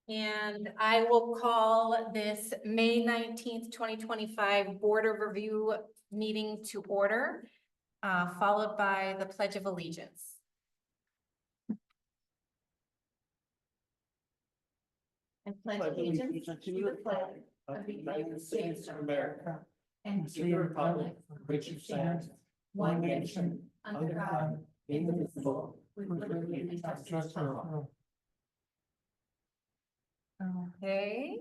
And I will call this May 19th, 2025 Board of Review meeting to order, followed by the Pledge of Allegiance. And pledge allegiance to the flag of the United States of America and to the republic for which it stands, one nation, under God, indivisible, with liberty and justice for all. Okay.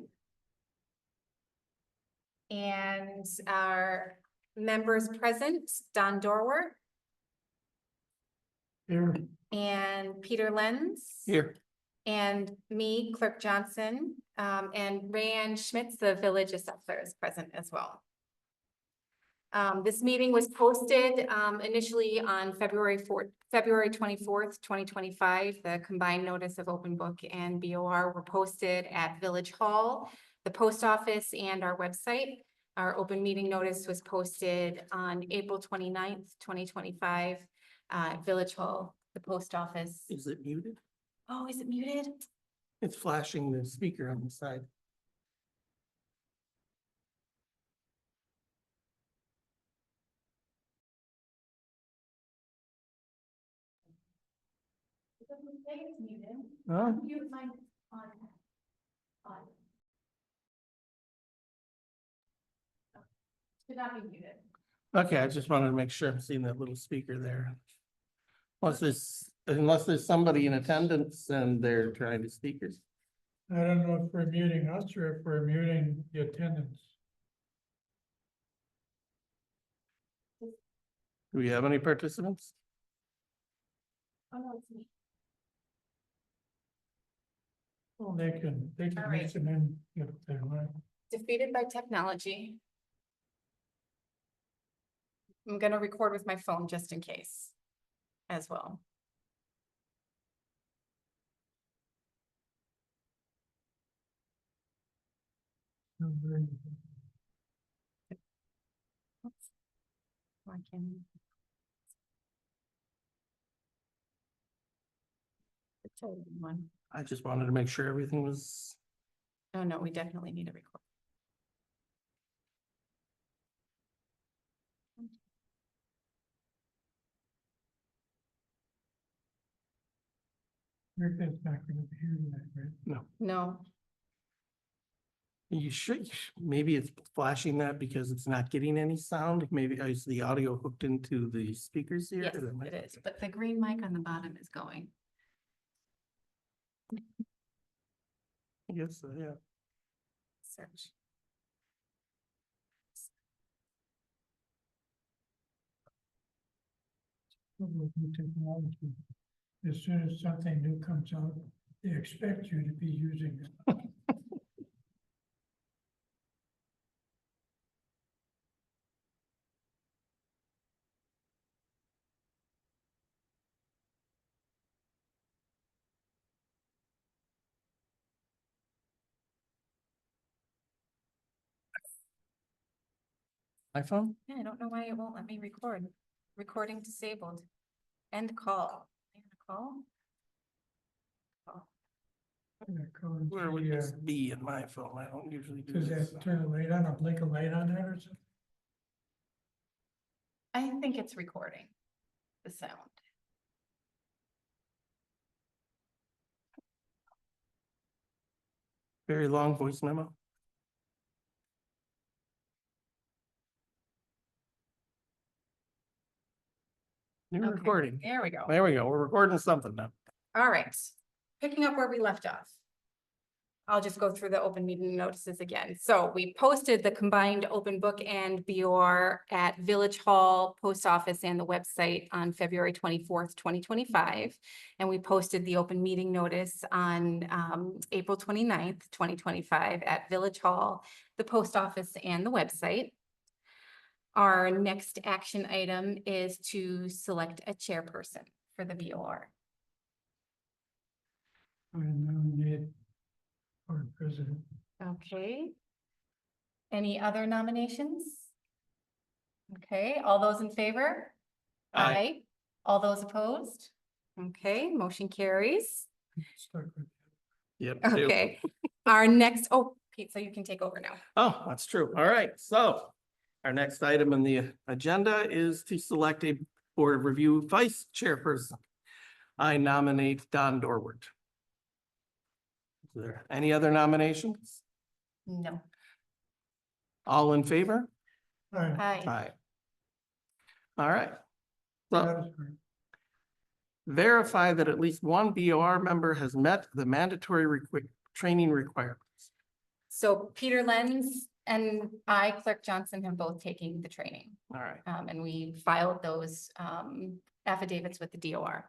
And our members present, Don Dorwer. Here. And Peter Lenz. Here. And me, Clerk Johnson, and Rayanne Schmitz, the village assessor, is present as well. This meeting was posted initially on February 24th, 2025. The combined notice of open book and BOR were posted at Village Hall, the post office, and our website. Our open meeting notice was posted on April 29th, 2025, at Village Hall, the post office. Is it muted? Oh, is it muted? It's flashing the speaker on the side. It doesn't say it's muted. Huh? Mute my on. Should not be muted. Okay, I just wanted to make sure I'm seeing that little speaker there. Unless there's somebody in attendance and they're trying to speak. I don't know if we're muting us or if we're muting the attendance. Do we have any participants? Oh, no, it's me. Well, they can All right. listen in if they want. Defeated by technology. I'm gonna record with my phone just in case as well. I can. The total one. I just wanted to make sure everything was. Oh, no, we definitely need a record. Rick is not gonna be hearing that, right? No, You should, maybe it's flashing that because it's not getting any sound. Maybe is the audio hooked into the speakers here? yes, it is, but the green mic on the bottom is going. I guess so, yeah. Search. With new technology. As soon as something new comes out, they expect you to be using it. iPhone? Yeah, I don't know why it won't let me record. Recording disabled. End call. End call? Where would this be in my phone? I don't usually do Does this. that turn a light on, a blink of light on there or something? I think it's recording the sound. Very long voice memo. You're Okay, recording. There we go. There we go. We're recording something now. All right, picking up where we left off. I'll just go through the open meeting notices again. So we posted the combined open book and BOR at Village Hall, Post Office, and the website on February 24th, 2025. And we posted the open meeting notice on April 29th, 2025 at Village Hall, the Post Office, and the website. Our next action item is to select a chairperson for the BOR. I nominate for president. Okay. Any other nominations? Okay, all those in favor? Aye. All those opposed? Okay, motion carries. Stuck with Yep. Okay, our next, oh, Pete, so you can take over now. Oh, that's true. All right, so our next item on the agenda is to select a board of review vice chairperson. I nominate Don Dorwart. Is there any other nominations? No. All in favor? Aye. Hi. Aye. All right. So That is great. verify that at least one BOR member has met the mandatory training requirements. So Peter Lenz and I, Clerk Johnson, have both taken the training. All right. And we filed those affidavits with the DOR.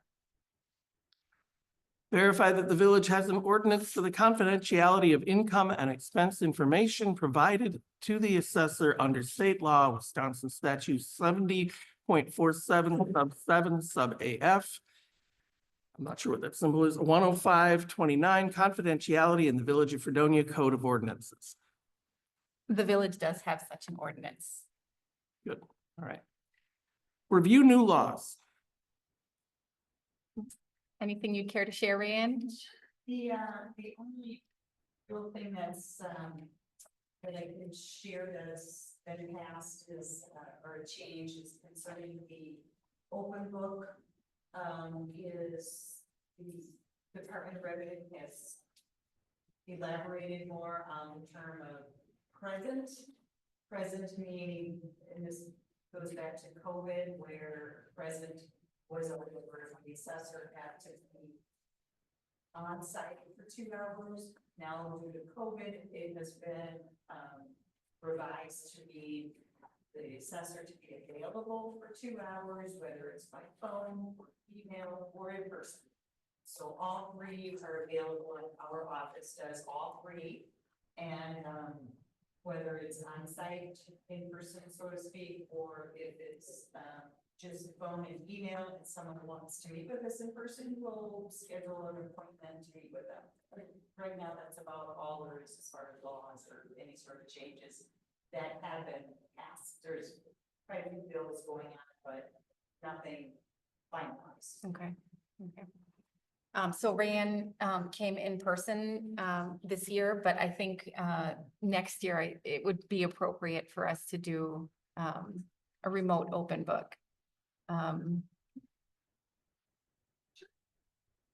Verify that the village has an ordinance for the confidentiality of income and expense information provided to the assessor under state law, Wisconsin statute 70.47 sub 7 sub AF. I'm not sure what that symbol is. 10529 confidentiality in the Village of Fredonia Code of Ordinances. The village does have such an ordinance. Good. All right. Review new laws. Anything you'd care to share, Rand? The only real thing that's, that I can share that's been passed is, or a change is concerning the open book. Is the Department of Revenue has elaborated more on the term of present. Present meaning, and this goes back to COVID, where present was a word where the assessor had to be on site for 2 hours. Now due to COVID, it has been revised to be the assessor to be available for 2 hours, whether it's by phone, email, or in person. So all 3 are available, and our office does all 3. And whether it's on site, in person, so to speak, or if it's just phone and email, and someone wants to meet with us in person, we'll schedule an appointment to meet with them. But right now, that's about all there is as far as laws or any sort of changes that have been passed. There's quite a few bills going on, but nothing finalized. Okay. Okay. So Rand came in person this year, but I think next year it would be appropriate for us to do a remote open book.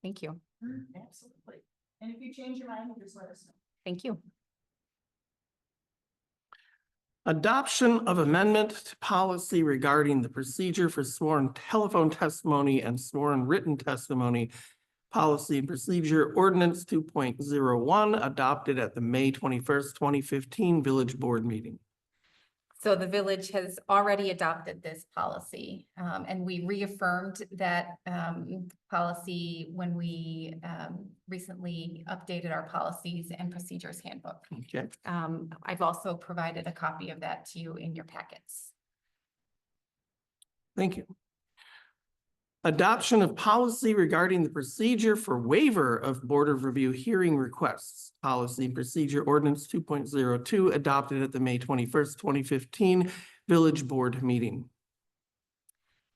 Thank you. Absolutely. And if you change your mind, just let us know. Thank you. Adoption of amendment to policy regarding the procedure for sworn telephone testimony and sworn written testimony. Policy and Procedure Ordinance 2.01 adopted at the May 21st, 2015 Village Board meeting. So the village has already adopted this policy, and we reaffirmed that policy when we recently updated our policies and procedures handbook. Okay, I've also provided a copy of that to you in your packets. thank you. Adoption of policy regarding the procedure for waiver of Board of Review hearing requests. Policy and Procedure Ordinance 2.02 adopted at the May 21st, 2015 Village Board meeting.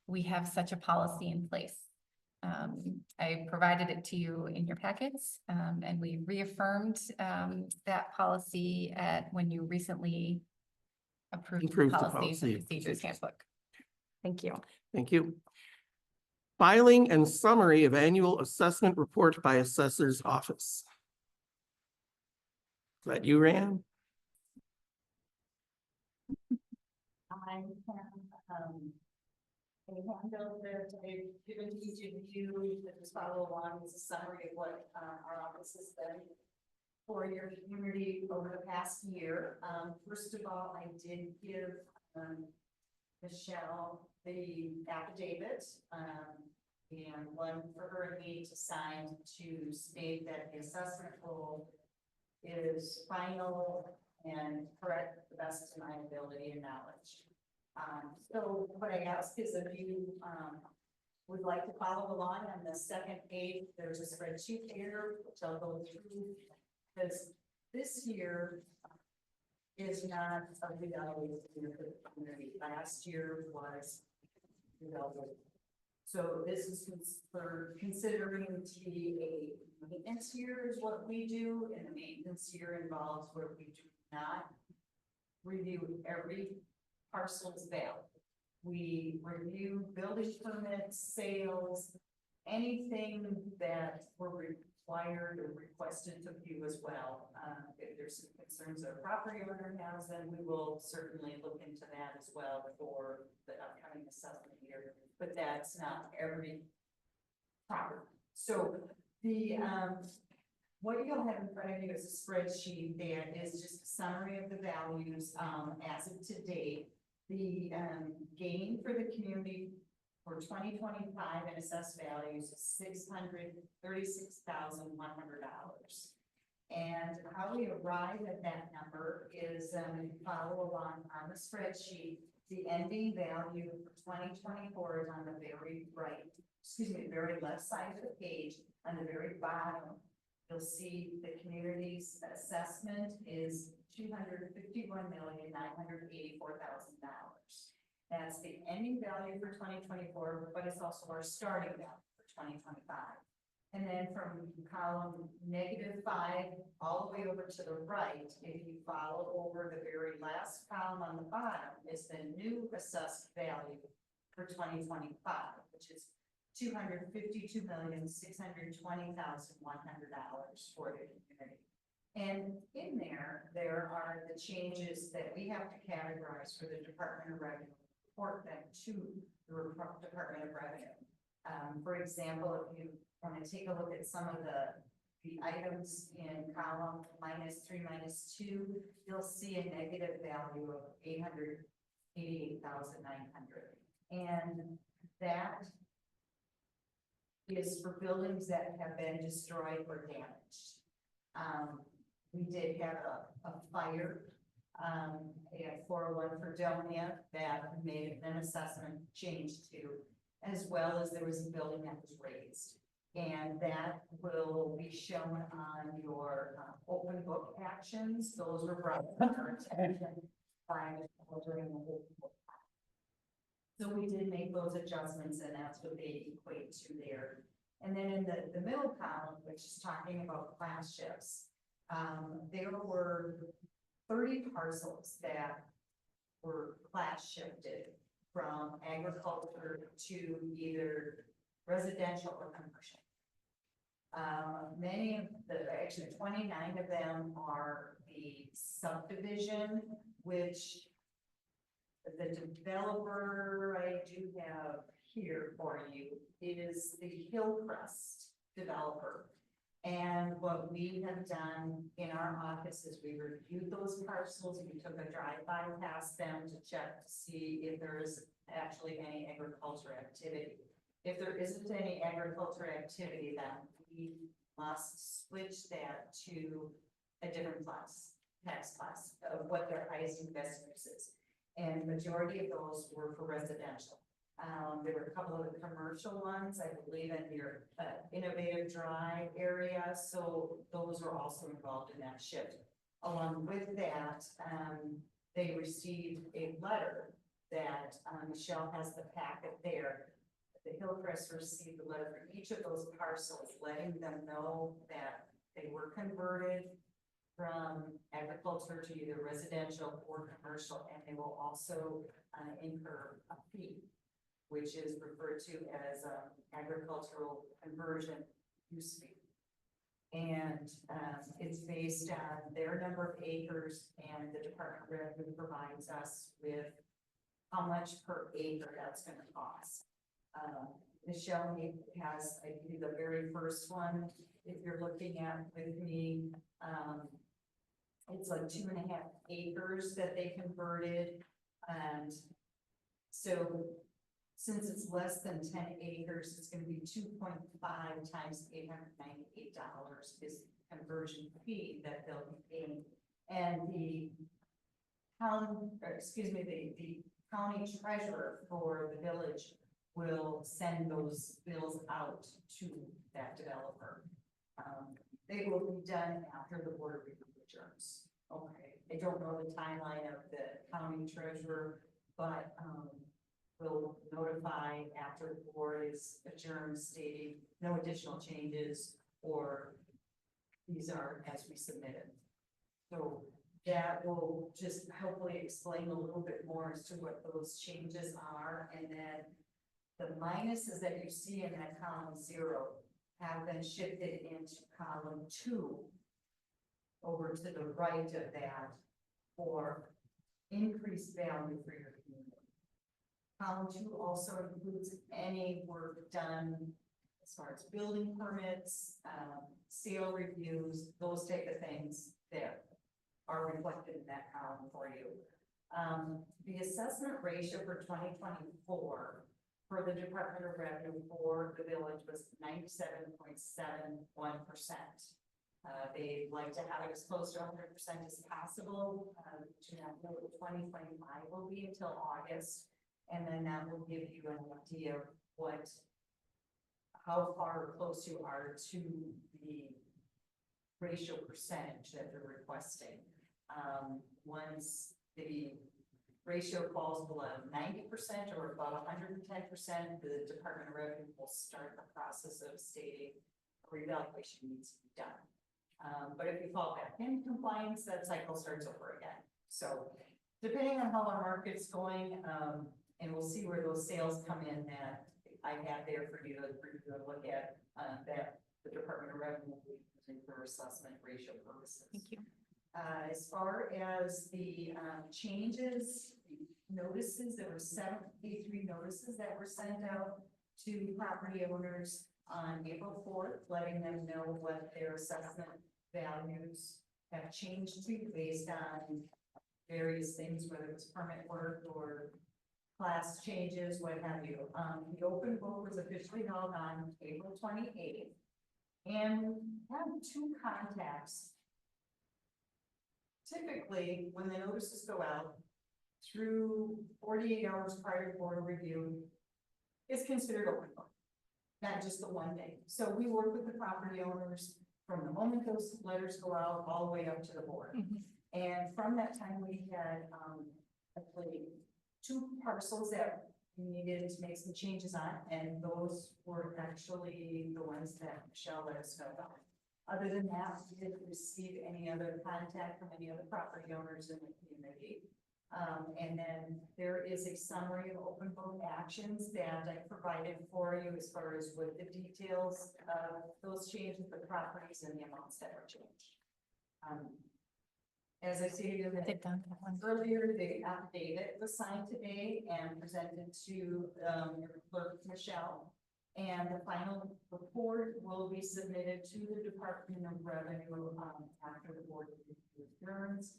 We have such a policy in place. I provided it to you in your packets, and we reaffirmed that policy when you recently approved the policies and procedures handbook. Thank you. Thank you. Filing and summary of annual assessment report by Assessor's Office. Is that you, Rand? I have a handout that I've given to each of you that just follow along as a summary of what our office has done for your community over the past year. First of all, I did give Michelle the affidavit and one for her and me to sign to state that the assessment rule is final and correct to the best of my ability and knowledge. So what I ask is if you would like to follow along on the second page, there's a spreadsheet here, which I'll go through, because this year is not a reevaluation year for the community. Last year was reevaluation. So this is for considering to be a maintenance year is what we do, and the maintenance year involves where we do not review every parcel's value. We review building permits, sales, anything that were required or requested of you as well. If there's some concerns that a property owner has, then we will certainly look into that as well for the upcoming assessment year, but that's not every property. So the, what you'll have in front of you is a spreadsheet that is just a summary of the values, as of today. The, gain for the community for 2025 and assessed values is $636,100. And how we arrive at that number is, if you follow along on the spreadsheet, the ending value for 2024 is on the very right, very left side of the page. On the very bottom, you'll see the community's assessment is $251,984,000. That's the ending value for 2024, but it's also our starting value for 2025. And then from column -5 all the way over to the right, if you follow over the very last column on the bottom, is the new assessed value for 2025, which is $252,620,100 for the community. And in there are the changes that we have to categorize for the Department of Revenue, report them to the Department of Revenue. For example, if you want to take a look at some of the items in column -3, -2, you'll see a negative value of $888,900. And that is for buildings that have been destroyed or damaged. We did have a fire at 401 Fredonia that made an assessment change to, as well as there was a building that was raised. And that will be shown on your open book actions. Those were brought to our attention by during the whole book. So we did make those adjustments, and that's what they equate to there. And then in the middle column, which is talking about class shifts, there were 30 parcels that were class shifted from agriculture to either residential or commercial. Many of actually 29 of them are the subdivision, which the developer I do have here for you is the Hillcrest developer. And what we have done in our office is we reviewed those parcels. We took a drive-by past them to check to see if there is actually any agriculture activity. If there isn't any agriculture activity, then we must switch that to a different class, tax class, of what their highest and best use is. And majority of those were for residential. There were a couple of the commercial ones, I believe, in your Innovative Drive area, so those were also involved in that shift. Along with that, they received a letter that Michelle has the packet there. The Hillcrest received a letter for each of those parcels, letting them know that they were converted from agriculture to either residential or commercial, and they will also incur a fee, which is referred to as agricultural conversion use fee. And it's based on their number of acres, and the Department of Revenue provides us with how much per acre that's going to cost. Michelle has, I believe, the very first one, if you're looking at with me, it's like 2.5 acres that they converted. And so since it's less than 10 acres, it's going to be 2.5 times $898 is the conversion fee that they'll be paying. And the county treasurer for the village will send those bills out to that developer. They will be done after the board review adjourns. Okay, I don't know the timeline of the county treasurer, but we'll notify after the board is adjourned, stating no additional changes or these are as we submitted. So that will just hopefully explain a little bit more as to what those changes are, and then the minuses that you see in that column 0 have been shifted into column 2 over to the right of that for increased value for your community. Column 2 also includes any work done as far as building permits, sale reviews, those type of things that are reflected in that column for you. The assessment ratio for 2024 for the Department of Revenue for the village was 97.71%. They like to have it as close to 100% as possible. Do not know what 2025 will be until August, and then that will give you an idea of how far close you are to the ratio percentage that they're requesting. Once the ratio falls below 90% or above 110%, the Department of Revenue will start the process of stating a revaluation needs to be done. But if you fall back in compliance, that cycle starts over again. So depending on how our market's going, and we'll see where those sales come in, that I have there for you to look at, that the Department of Revenue will be using for assessment ratio purposes. Thank you. As far as the changes, notices, there were 73 notices that were sent out to property owners on April 4th, letting them know what their assessment values have changed to based on various things, whether it was permit work or class changes, what have you. The open book was officially held on April 28th. And we have 2 contacts. Typically, when the notices go out, through 48 hours prior to board review, is considered open book, not just the one day. So we work with the property owners from the moment those letters go out all the way up to the board. And from that time, we had actually 2 parcels that we needed to make some changes on, and those were actually the ones that Michelle let us know about. Other than that, we didn't receive any other contact from any other property owners in the community. And then there is a summary of open book actions that I provided for you as far as what the details of those changes, the properties and the amounts that were changed. As I stated earlier, the affidavit was signed today and presented to your clerk, Michelle. And the final report will be submitted to the Department of Revenue after the board adjourns.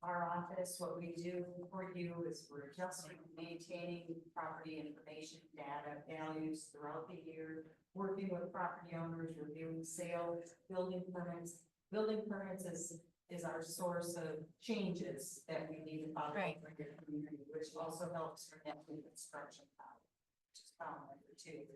Our office, what we do for you is we're adjusting, maintaining property information, data, values throughout the year, working with property owners, reviewing sales, building permits. Building permits is our source of changes that we need to follow Right. for your community, which also helps for net construction power, which is column number 2.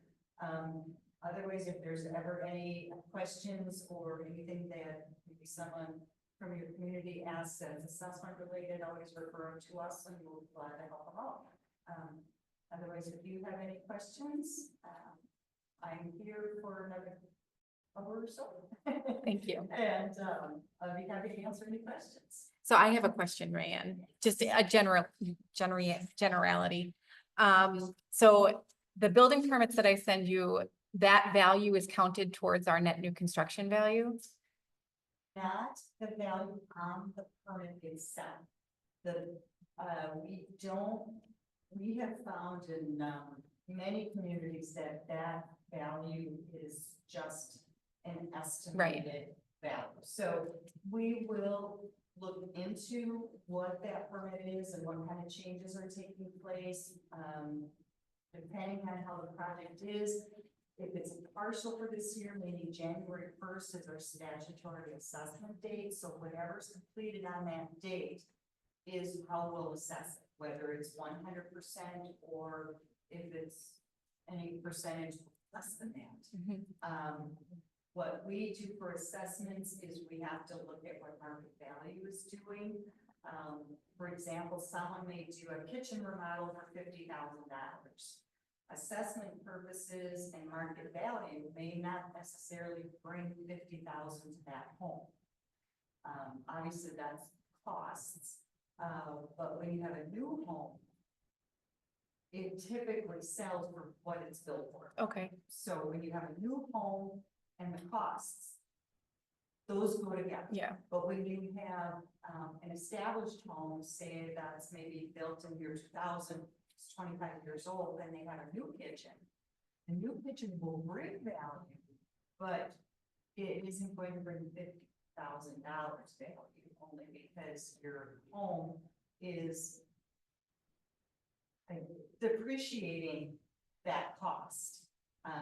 Otherwise, if there's ever any questions or anything that maybe someone from your community asks that's assessment related, always refer them to us and we'll be glad to help them out. Otherwise, if you have any questions, I'm here for another hour or so. Thank you. And I'll be happy to answer any questions. So I have a question, Rayanne, just a generality. So the building permits that I send you, that value is counted towards our net new construction value? Not the value on the permit itself. We have found in many communities that value is just an estimated value. So we will look into what that permit is and what kind of changes are taking place. Depending on how the project is, if it's partial for this year, maybe January 1st is our statutory assessment date. So whatever's completed on that date is how we'll assess it, whether it's 100% or if it's any percentage less than that. What we do for assessments is we have to look at what market value is doing. For example, someone may do a kitchen remodel for $50,000. assessment purposes and market value may not necessarily bring 50,000 to that home. Obviously that's costs, but when you have a new home, it typically sells for what it's built for. Okay, So when you have a new home and the costs, those go together. yeah, But when you have, an established home, say that's maybe built in year 2000, it's 25 years old, and they have a new kitchen. The new kitchen will bring value, but it isn't going to bring $50,000 value, only because your home is depreciating that cost,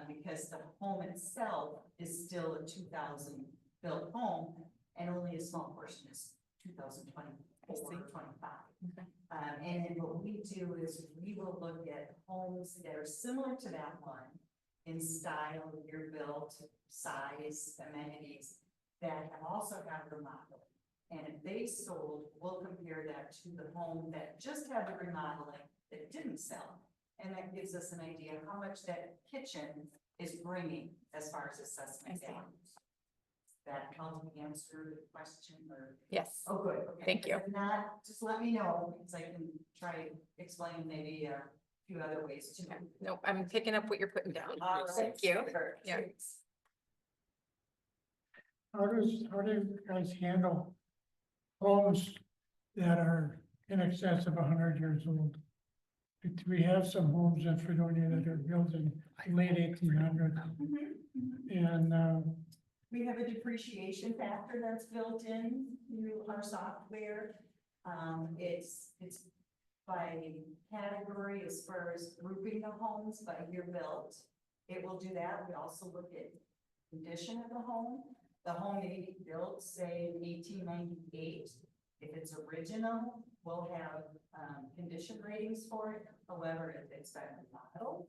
because the home itself is still a 2000 built home, and only a small portion is 2024, 25. Okay. And then what we do is we will look at homes that are similar to that one in style, year built, size, amenities, that have also got remodeling. And if they sold, we'll compare that to the home that just had the remodeling that didn't sell. And that gives us an idea of how much that kitchen is bringing as far as assessment I see. values. That helped me answer the question, or? yes, Oh, good, okay. Thank you. If not, just let me know, because I can try to explain maybe a few other ways too. no, I'm picking up what you're putting down. All right, Thank you. super, Yeah. thanks. How do you guys handle homes that are in excess of 100 years old? We have some homes in Fredonia that are built in late 1800s, and, We have a depreciation factor that's built in to our software. It's by category as far as grouping the homes by year built. It will do that. We also look at condition of the home. The home may be built, say, in 1898. If it's original, we'll have, condition ratings for it. However, if it's been remodeled,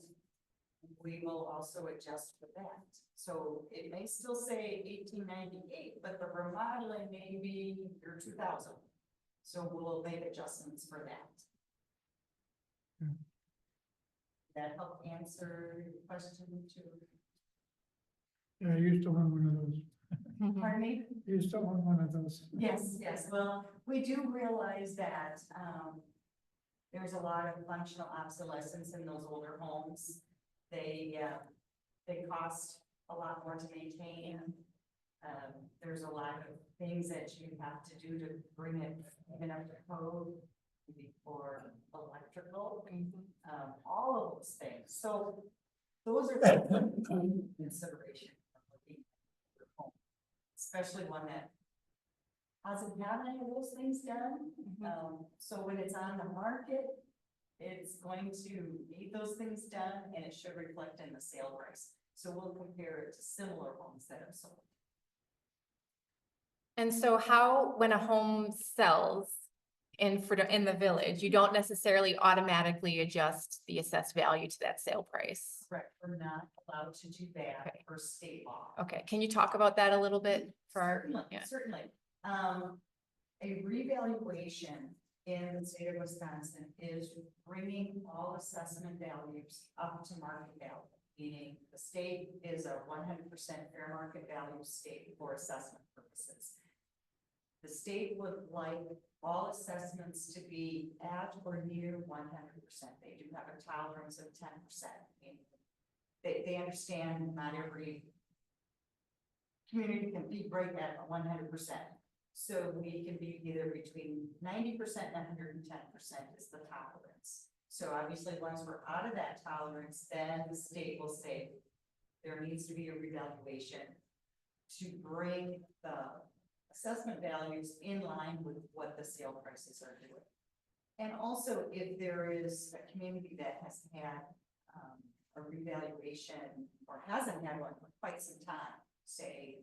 we will also adjust for that. So it may still say 1898, but the remodeling may be year 2000. So we'll make adjustments for that. Hmm. That help answer your question too? I used to own one of those. Pardon me? Used to own one of those. Yes, yes, well, we do realize that, there's a lot of functional obsolescence in those older homes. They cost a lot more to maintain. There's a lot of things that you have to do to bring it even up to code, for electrical, all of those things. So those are consideration for looking at your home, especially one that hasn't had any of those things done. So when it's on the market, it's going to need those things done, and it should reflect in the sale price. So we'll compare it to similar homes that have sold. And so how, when a home sells in the village, you don't necessarily automatically adjust the assessed value to that sale price. Correct, we're not allowed to do that Okay. for state law. Okay, can you talk about that a little bit for our, Certainly, yeah, certainly. A revaluation in the state of Wisconsin is bringing all assessment values up to market value. Meaning the state is a 100% fair market value state for assessment purposes. The state would like all assessments to be at or near 100%. They do have a tolerance of 10%. They understand not every community can be right at 100%. So we can be either between 90% and 110% is the tolerance. So obviously, once we're out of that tolerance, then the state will say there needs to be a revaluation to bring the assessment values in line with what the sale prices are doing. And also, if there is a community that has had a revaluation or hasn't had one for quite some time, say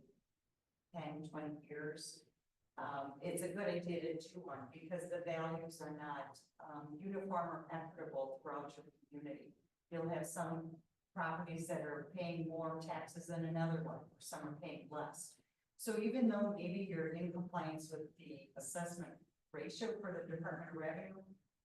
10, 20 years, it's a good idea to do one because the values are not uniform or equitable throughout your community. You'll have some properties that are paying more taxes than another one, or some are paying less. So even though maybe you're in compliance with the assessment ratio for the Department of Revenue,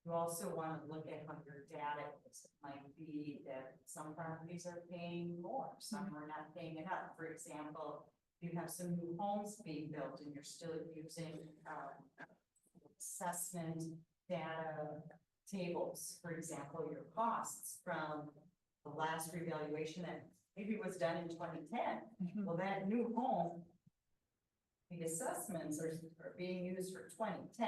You also want to look at how your data is. It might be that some properties are paying more, some are not paying enough. For example, you have some new homes being built and you're still using, assessment data tables, for example, your costs from the last revaluation that maybe was done in 2010. Well, that new home, the assessments are being used for 2010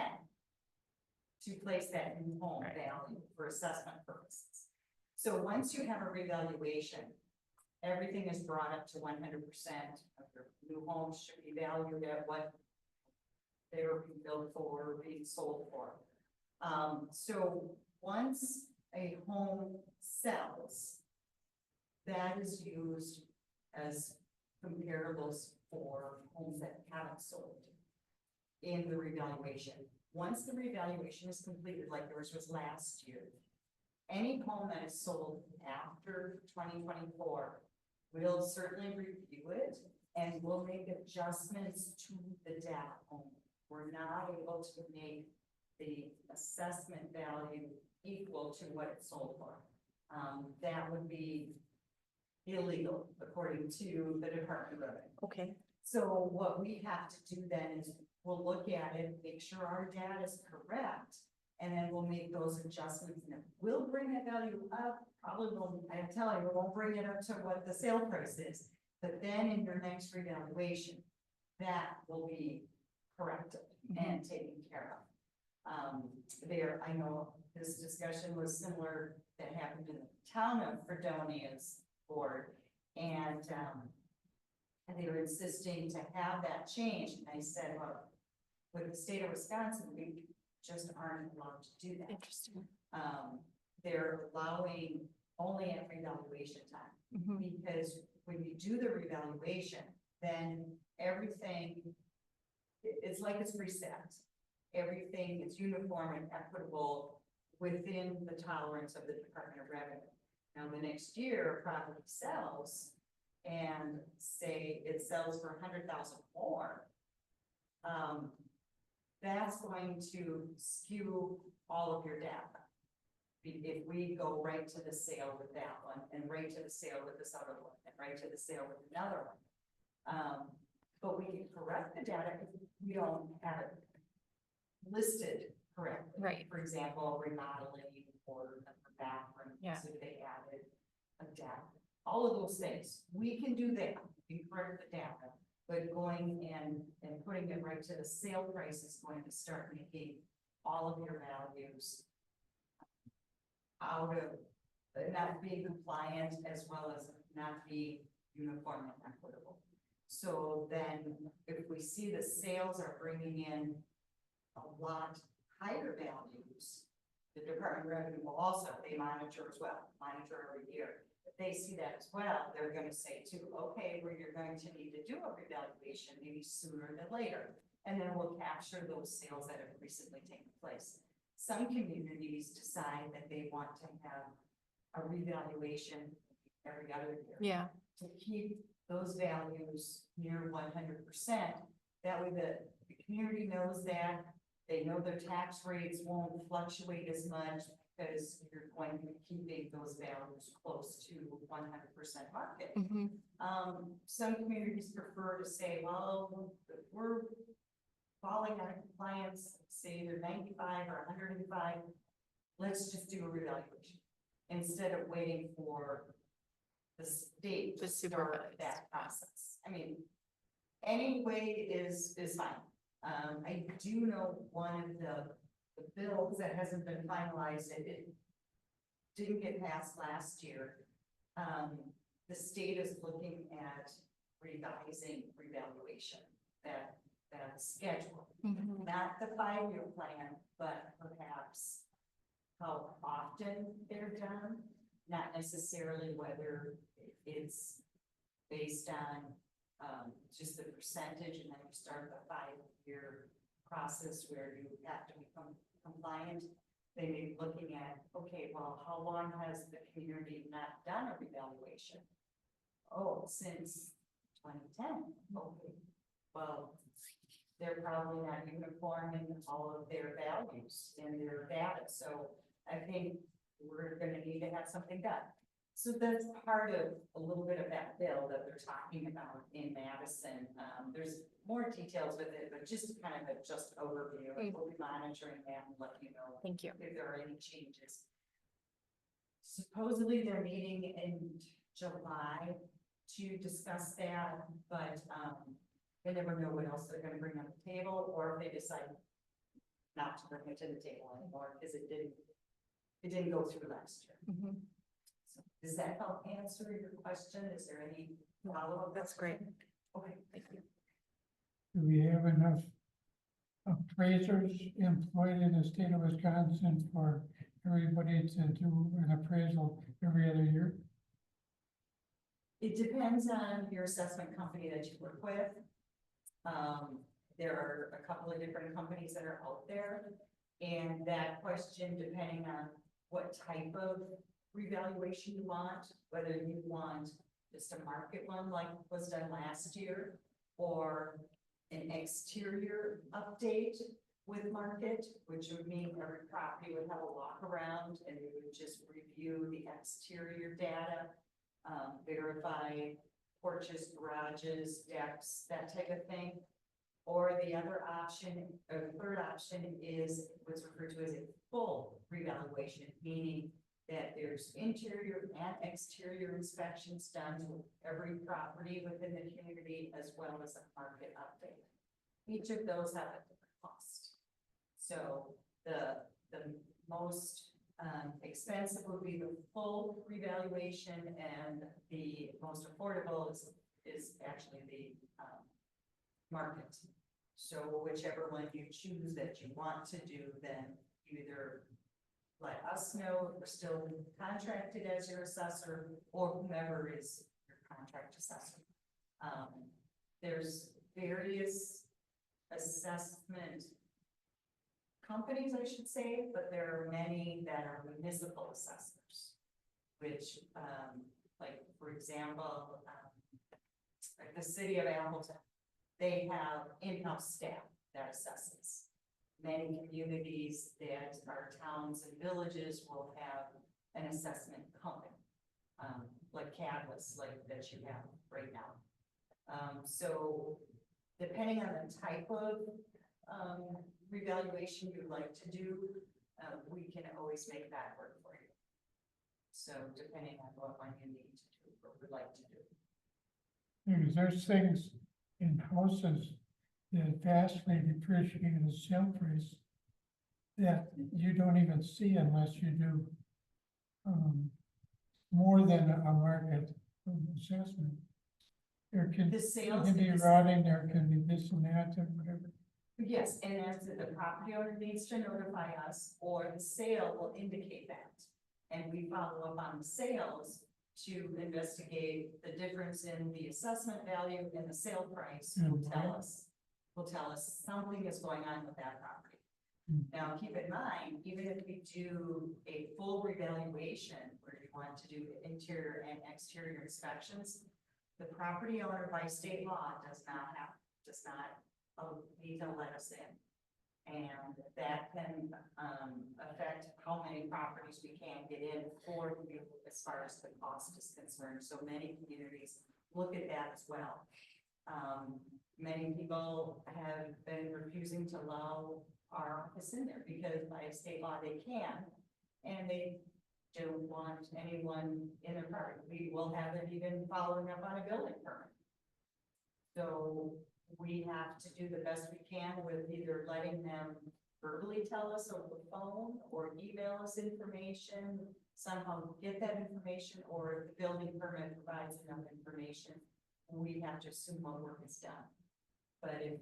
to place that new home Right. value for assessment purposes. So once you have a revaluation, everything is brought up to 100% of your new homes should be valued at what they were being built for, or being sold for. So once a home sells, that is used as comparables for homes that haven't sold in the revaluation. Once the revaluation is completed, like yours was last year, any home that is sold after 2024, we'll certainly review it and we'll make adjustments to the data only. We're not able to make the assessment value equal to what it sold for. That would be illegal according to the Department of Revenue. Okay. So what we have to do then is we'll look at it, make sure our data is correct, and then we'll make those adjustments and it will bring that value up. Probably won't, I'm telling you, it won't bring it up to what the sale price is. But then in your next revaluation, that will be corrected and taken care of. I know this discussion was similar that happened in the town of Fredonia's board. And they were insisting to have that change. And I said, well, with the state of Wisconsin, we just aren't allowed to do that. Interesting. They're allowing only at revaluation time. Because when you do the revaluation, then everything, it's like it's reset. Everything is uniform and equitable within the tolerance of the Department of Revenue. Now, the next year, a property sells and say it sells for 100,000 more. That's going to skew all of your data. If we go right to the sale with that one and right to the sale with this other one and right to the sale with another one. But we can correct the data if we don't have it listed correctly. Right. For example, remodeling or a bathroom, Yeah. so they added a deck, all of those things. We can do that, we can correct the data, but going and putting it right to the sale price is going to start making all of your values out of not being compliant as well as not being uniform and equitable. So then if we see the sales are bringing in a lot higher values, the Department of Revenue will also, they monitor as well, monitor every year. If they see that as well, they're gonna say too, okay, well, you're going to need to do a revaluation maybe sooner than later. And then we'll capture those sales that have recently taken place. Some communities decide that they want to have a revaluation every other year. Yeah. To keep those values near 100%. That way the community knows that, they know their tax rates won't fluctuate as much because you're going to be keeping those values close to 100% market. Some communities prefer to say, well, if we're falling out of compliance, say they're 95 or 105, let's just do a revaluation instead of waiting for the state To to start supervise. that process. I mean, any way is fine. I do know one of the bills that hasn't been finalized, it didn't get passed last year. The state is looking at revising revaluation, that schedule. Not the 5-year plan, but perhaps how often they're done, not necessarily whether it's based on just the percentage and then you start the 5-year process where you have to become compliant. They may be looking at, okay, well, how long has the community not done a revaluation? Oh, since 2010. Okay, well, they're probably not uniform in all of their values and their data, so I think we're gonna need to have something done. So that's part of a little bit of that bill that they're talking about in Madison. There's more details with it, but just kind of a just overview. We'll be monitoring that and let you know Thank you. if there are any changes. Supposedly they're meeting in July to discuss that, but, they never know what else they're gonna bring on the table, or if they decide not to bring it to the table anymore, because it didn't go through last year. Mhm. So, does that help answer your question? Is there any follow-up? That's great. Okay. Thank you. Do we have enough appraisers employed in the state of Wisconsin for everybody to do an appraisal every other year? It depends on your assessment company that you work with. There are a couple of different companies that are out there. And that question, depending on what type of revaluation you want, whether you want just a market one like was done last year, or an exterior update with market, which would mean every property would have a walk around and you would just review the exterior data, verify porches, garages, decks, that type of thing. Or the other option, or the third option is what's referred to as a full revaluation, meaning that there's interior and exterior inspections done to every property within the community as well as a market update. Each of those have a different cost. So the most expensive would be the full revaluation, and the most affordable is actually the market. So whichever one you choose that you want to do, then you either let us know we're still contracted as your assessor, or whomever is your contract assessor. There's various assessment companies, I should say, but there are many that are municipal assessors, which, like, for example, like the city of Appleton, they have in-house staff that assesses. Many communities that are towns and villages will have an assessment company, like Catalyst, like that you have right now. So depending on the type of revaluation you'd like to do, we can always make that work for you. So depending on what one you need to do, or would like to do. Because there's things in houses that vastly depreciate the sale price that you don't even see unless you do more than a market assessment. There can The sales. be rotting, there can be this and that and whatever. Yes, and as the property owner needs to notify us, or the sale will indicate that. And we follow up on the sales to investigate the difference in the assessment value and the sale price will tell us something is going on with that property. Now, keep in mind, even if we do a full revaluation where you want to do interior and exterior inspections, the property owner by state law does not need to let us in. And that can affect how many properties we can get in for you as far as the cost is concerned. So many communities look at that as well. Many people have been refusing to allow our office in there because by state law they can, and they don't want anyone in their property. We will have it even following up on a building permit. So we have to do the best we can with either letting them verbally tell us over the phone or email us information, somehow get that information, or if the building permit provides enough information, we have to assume what work is done. But if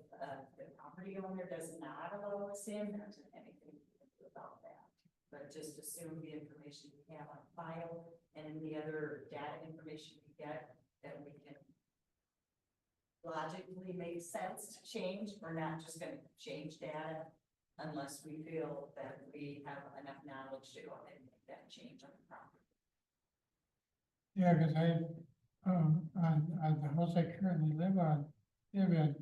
the property owner does not allow us in, there isn't anything we can do about that. But just assume the information we have on file and the other data information we get, that we can logically make sense to change. We're not just gonna change data unless we feel that we have enough knowledge to go ahead and make that change on the property. Yeah, because on the house I currently live in,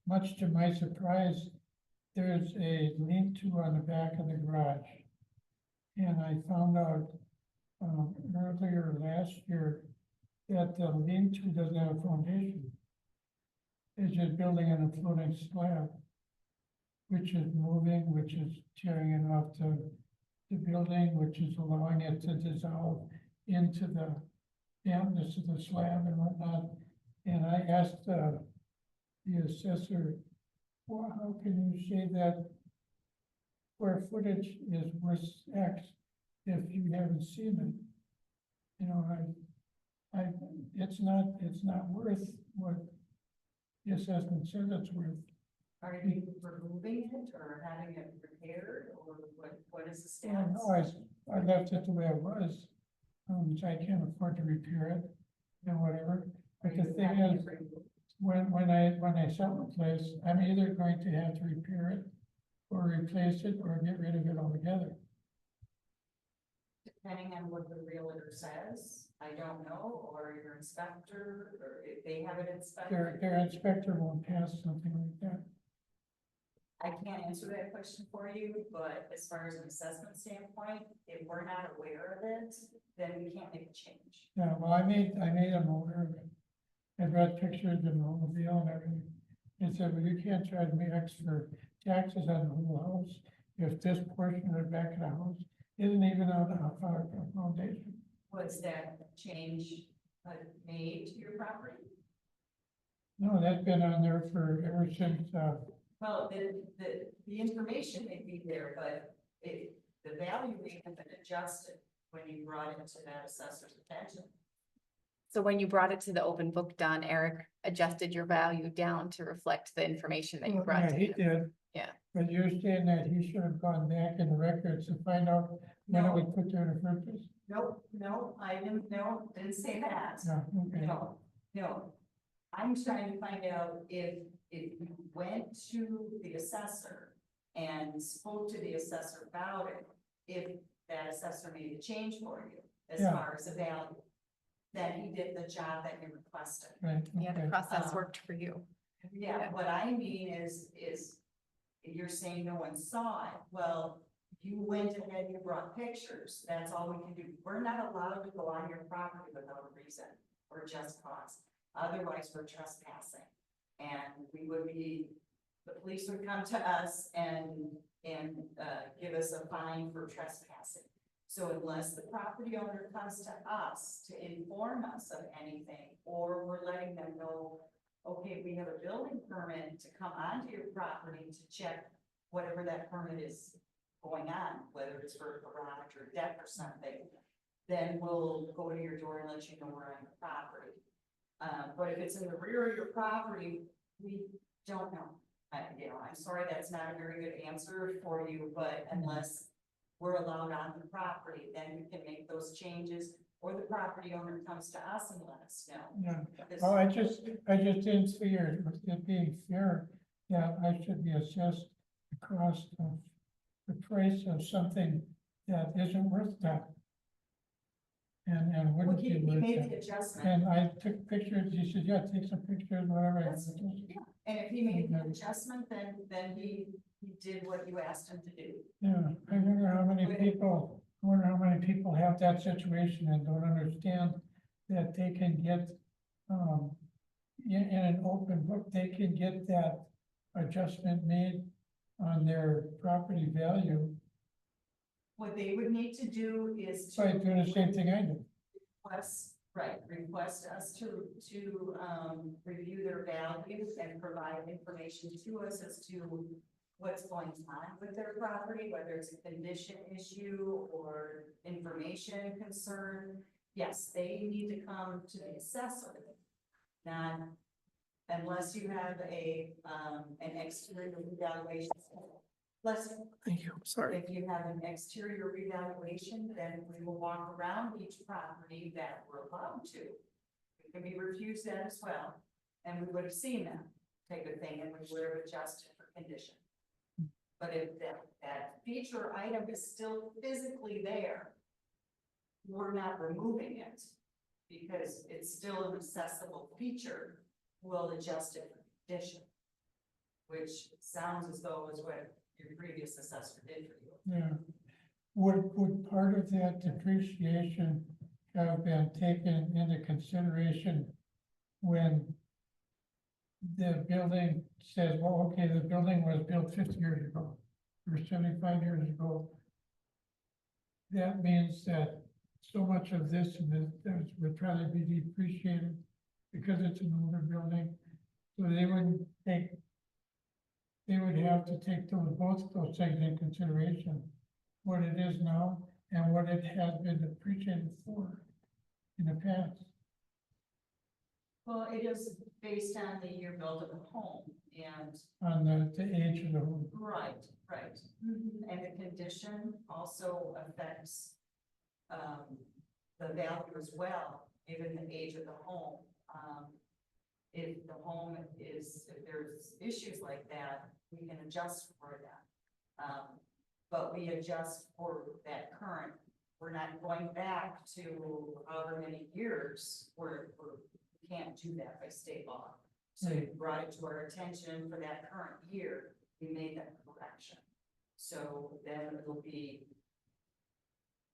much to my surprise, there's a lean-to on the back of the garage. And I found out, earlier last year that the lean-to doesn't have a foundation. It's just building on a floating slab, which is moving, which is tearing it off the building, which is allowing it to dissolve into the dampness of the slab and whatnot. And I asked, the assessor, well, how can you say that square footage is worth X if you haven't seen it? You know, it's not worth what the assessment says it's worth. Are you removing it or having it repaired or what is the status? No, I left it the way it was, so I can't afford to repair it and whatever. But the thing is, when I sell the place, I'm either going to have to repair it or replace it or get rid of it altogether. Depending on what the realtor says, I don't know, or your inspector, or if they have it inspected. Their inspector won't pass something like that. I can't answer that question for you, but as far as an assessment standpoint, if we're not aware of it, then we can't make a change. Yeah, well, I made them aware of it. I brought pictures of the mobile and everything. And said, well, you can't charge me extra taxes on the whole house if this portion of the back of the house isn't even on a foundation. Was that change made to your property? No, that's been on there for ever since, Well, the information may be there, but the value may have been adjusted when you brought it to that assessor's attention. So when you brought it to the open book, Don, Eric adjusted your value down to reflect the information that you brought yeah, to he him. did. Yeah. But you're saying that he should have gone back in the records to find out when it No. was put there in the first place? No, I didn't say that. No, okay. No. I'm trying to find out if you went to the assessor and spoke to the assessor about it, if that assessor made a change for you as Yeah. far as the value. That he did the job that you requested. Right, Yeah, the okay. process worked for you. Yeah, what I mean is you're saying no one saw it. Well, you went ahead, you brought pictures. That's all we can do. We're not allowed to go on your property without a reason or just cause. Otherwise, we're trespassing. And we would be, the police would come to us and give us a fine for trespassing. So unless the property owner comes to us to inform us of anything, or we're letting them know, okay, we have a building permit to come onto your property to check whatever that permit is going on, whether it's for a garage or deck or something, then we'll go to your door and let you know we're on your property. But if it's in the rear of your property, we don't know. I'm sorry, that's not a very good answer for you, but unless we're allowed on the property, then we can make those changes, or the property owner comes to us and let us know. Yeah, Because- well, I just didn't see it being fair that I should be assessed the cost of the price of something that isn't worth that. And Well, wouldn't he be worth made the that. adjustment, And I took pictures, he said, yeah, take some pictures, whatever. That's- yeah. And if he made the adjustment, then he did what you asked him to do. Yeah, I wonder how many people have that situation and don't understand that they can get, in an open book, they can get that adjustment made on their property value What they would need to do is by to doing the same thing I did. request us to review their values and provide information to us as to what's going on with their property, whether it's a condition issue or information concern. Yes, they need to come to the assessor. Not unless you have an exterior evaluation. Thank you, sorry. If you have an exterior revaluation, then we will walk around each property that we're allowed to. It can be refused that as well, and we would have seen them type of thing, and we would have adjusted for condition. But if that feature item is still physically there, we're not removing it because it's still an accessible feature. We'll adjust it for condition. which sounds as though is what your previous assessor did for you. Yeah. Would part of that depreciation have been taken into consideration when the building says, well, okay, the building was built 50 years ago or 75 years ago? That means that so much of this and this would probably be depreciated because it's an older building. So they would have to take both of those things in consideration, what it is now and what it has been depreciated for in the past. Well, it is based on the year built of the home and. On the age of the home. Right, right. And the condition also affects, the value as well, given the age of the home. If the home is, if there's issues like that, we can adjust for that. But we adjust for that current, we're not going back to however many years, we can't do that by state law. So you brought it to our attention for that current year, we made that correction. So then it'll be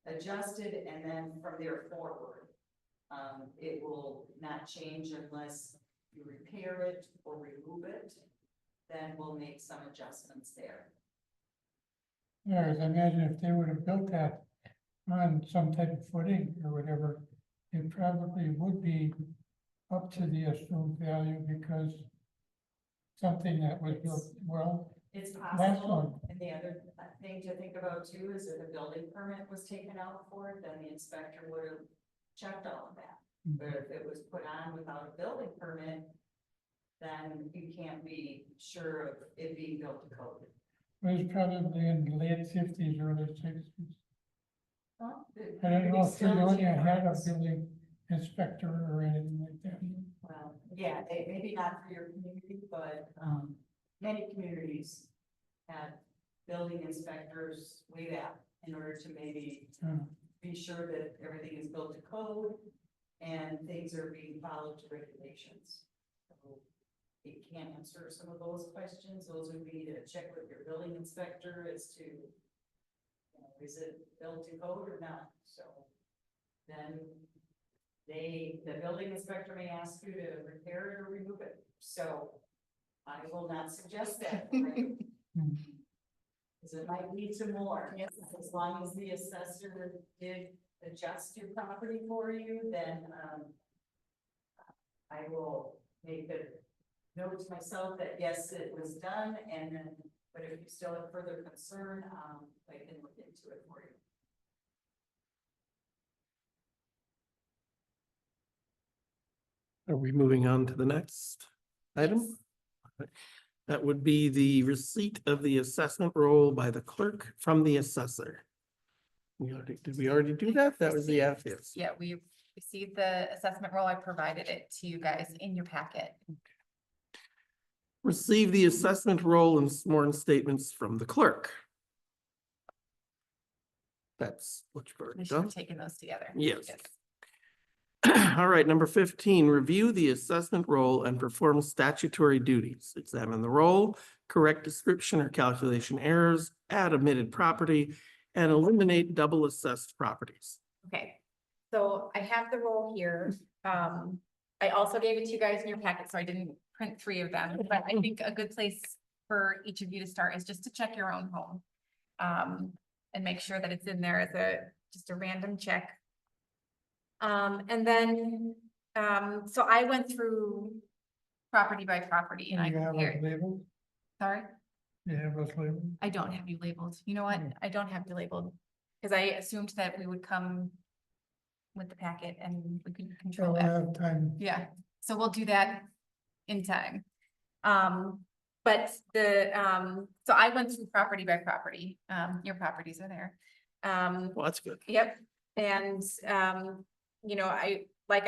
adjusted, and then from there forward, it will not change unless you repair it or remove it, then we'll make some adjustments there. Yeah, 'cause I imagine if they would have built that on some type of footing or whatever, it probably would be up to the assumed value because something that was built, well, It's last possible, one. and the other thing to think about too is if a building permit was taken out for it, then the inspector would have checked all of that. But if it was put on without a building permit, then you can't be sure of it being built to code. It was probably in the late 50s, early 60s. Well, it I don't could be know if still Fredonia had a different. building inspector or anything like that. Well, yeah, maybe not for your community, but, many communities had building inspectors way back in order to maybe be sure that everything is built to code and things are being followed to regulations. So it can't answer some of those questions. Those would be to check with your building inspector as to, is it built to code or not? So then the building inspector may ask you to repair it or remove it. So I will not suggest that. Because it might lead to more. Yes. As long as the assessor did adjust your property for you, then, I will make the note to myself that yes, it was done, and then, but if you still have further concern, I can look into it for you. Are we moving on to the next item? That would be the receipt of the assessment roll by the clerk from the assessor. Did we already do that? That was the yes. Yeah, we received the assessment roll. I provided it to you guys in your packet. Receive the assessment roll and sworn statements from the clerk. That's what you've already We should done. have taken those together. Yes. All right, number 15, review the assessment roll and perform statutory duties. Examine the roll, correct description or calculation errors, add omitted property, and eliminate double assessed properties. Okay, so I have the roll here. I also gave it to you guys in your packet, so I didn't print 3 of them, but I think a good place for each of you to start is just to check your own home. And make sure that it's in there as just a random check. And then, so I went through property by property and I You have us compared, labeled? sorry, You have us labeled? I don't have you labeled. You know what? I don't have you labeled. Cause I assumed that we would come with the packet and we could So control we'll that. have time. Yeah, so we'll do that in time. But so I went through property by property. Your properties are there. Well, that's good. Yep, and, you know, like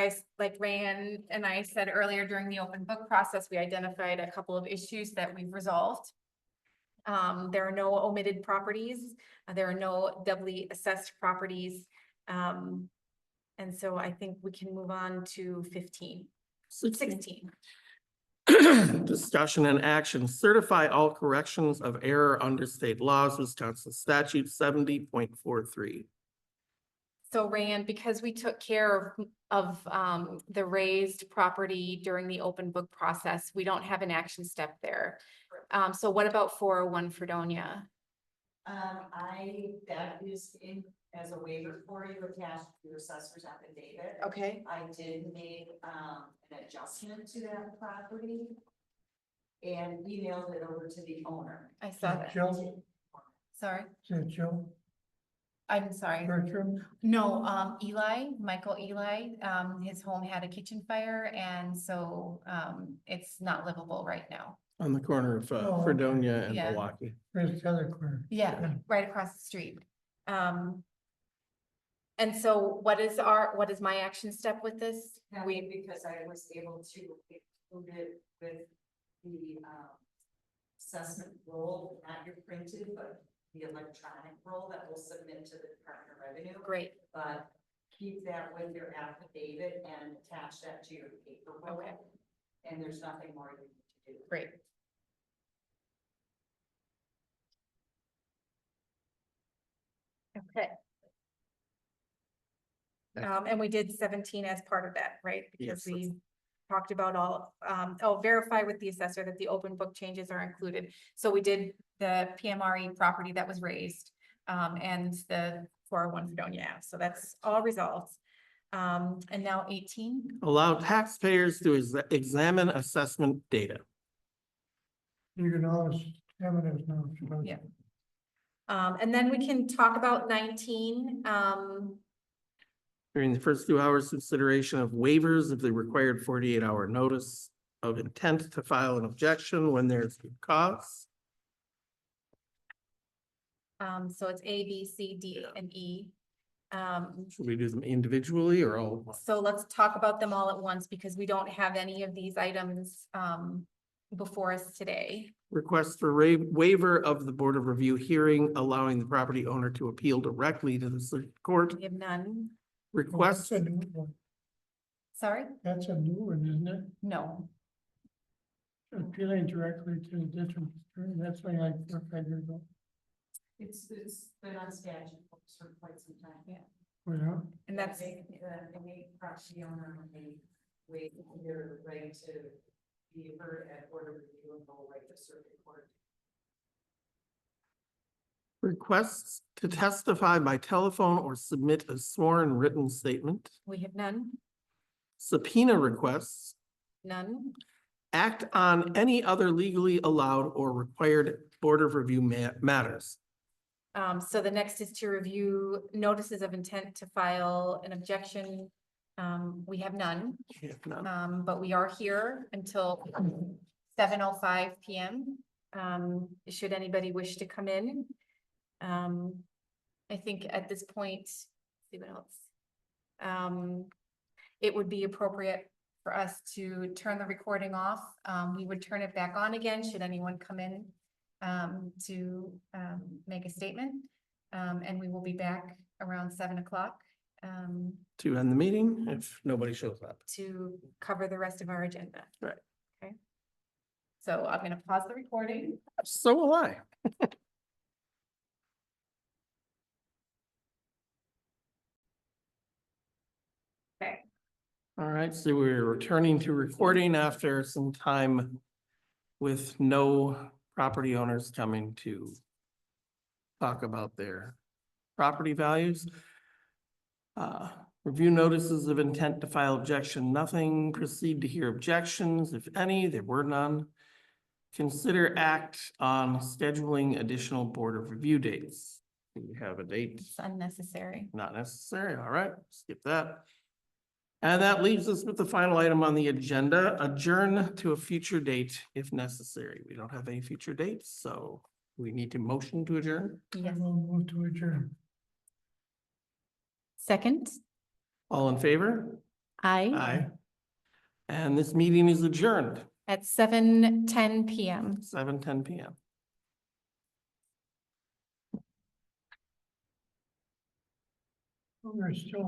Rayan and I said earlier during the open book process, we identified a couple of issues that we've resolved. There are no omitted properties, there are no doubly assessed properties. And so I think we can move on to 16. Discussion and action, certify all corrections of error under state laws, Wisconsin statute 70.43. So Rand, because we took care of the raised property during the open book process, we don't have an action step there. So what about 401 Fredonia? That is in as a waiver for you attached to your assessor's affidavit. Okay. I did make, an adjustment to that property and emailed it over to the owner. I saw that. Jill, Sorry, is that Jill I'm sorry. Bertram? No, Michael Eli, his home had a kitchen fire and so, it's not livable right now. On the corner of Oh, Fredonia and yeah. Milwaukee. Where's the other corner? Yeah, right across the street. And so what is my action step with this? Because I was able to include it with the, assessment roll, not your printed, but the electronic roll that will submit to the Department of Revenue. Great, But keep that with your affidavit and attach that to your paperwork. Okay. And there's nothing more you need to do. great. Okay. And we did 17 as part of that, right? Because Yes. we talked about verify with the assessor that the open book changes are included. So we did the PMRE property that was raised, and the 401 Fredonia Ave. So that's all resolved. And now 18. Allow taxpayers to examine assessment data. You can always have it as no. Yeah. And then we can talk about 19. During the first 2 hours, consideration of waivers of the required 48-hour notice of intent to file an objection when there's good cause. So it's A, B, C, D, and E. Should we do them individually or all? at once? So let's talk about them all at once because we don't have any of these items before us today. Request for waiver of the Board of Review hearing, allowing the property owner to appeal directly to the circuit court. We have none. Request, That's a new one. Sorry? That's a new one, isn't it? No. Appealing directly to the district attorney, that's only like 4 or 5 years old. It's been on statute for quite some time. Yeah. Well, And that's, They property owner, they waive their right to be heard at board of review and go right to circuit court. requests to testify by telephone or submit a sworn written statement. we have none, Subpoena requests, none. act on any other legally allowed or required Board of Review matters. So the next is to review notices of intent to file an objection. We have none, If none. but we are here until 7:05 PM. Should anybody wish to come in? I think at this point, see what else. It would be appropriate for us to turn the recording off. We would turn it back on again, should anyone come in to make a statement. And we will be back around 7 o'clock To end the meeting if nobody shows up. to cover the rest of our agenda. Right. Okay. So I'm gonna pause the recording. So will I. Okay. All right, so we're returning to recording after some time with no property owners coming to talk about their property values. Review notices of intent to file objection, nothing. Proceed to hear objections, if any, there were none. Consider act on scheduling additional Board of Review dates. Do we have a date? It's unnecessary. Not necessary, all right, skip that. And that leaves us with the final item on the agenda, adjourn to a future date if necessary. We don't have any future dates, so we need to motion to adjourn. I Yes. will move to adjourn. Second, All in favor? Aye. And this meeting is adjourned, at 7:10 PM. 7:10 PM. We're still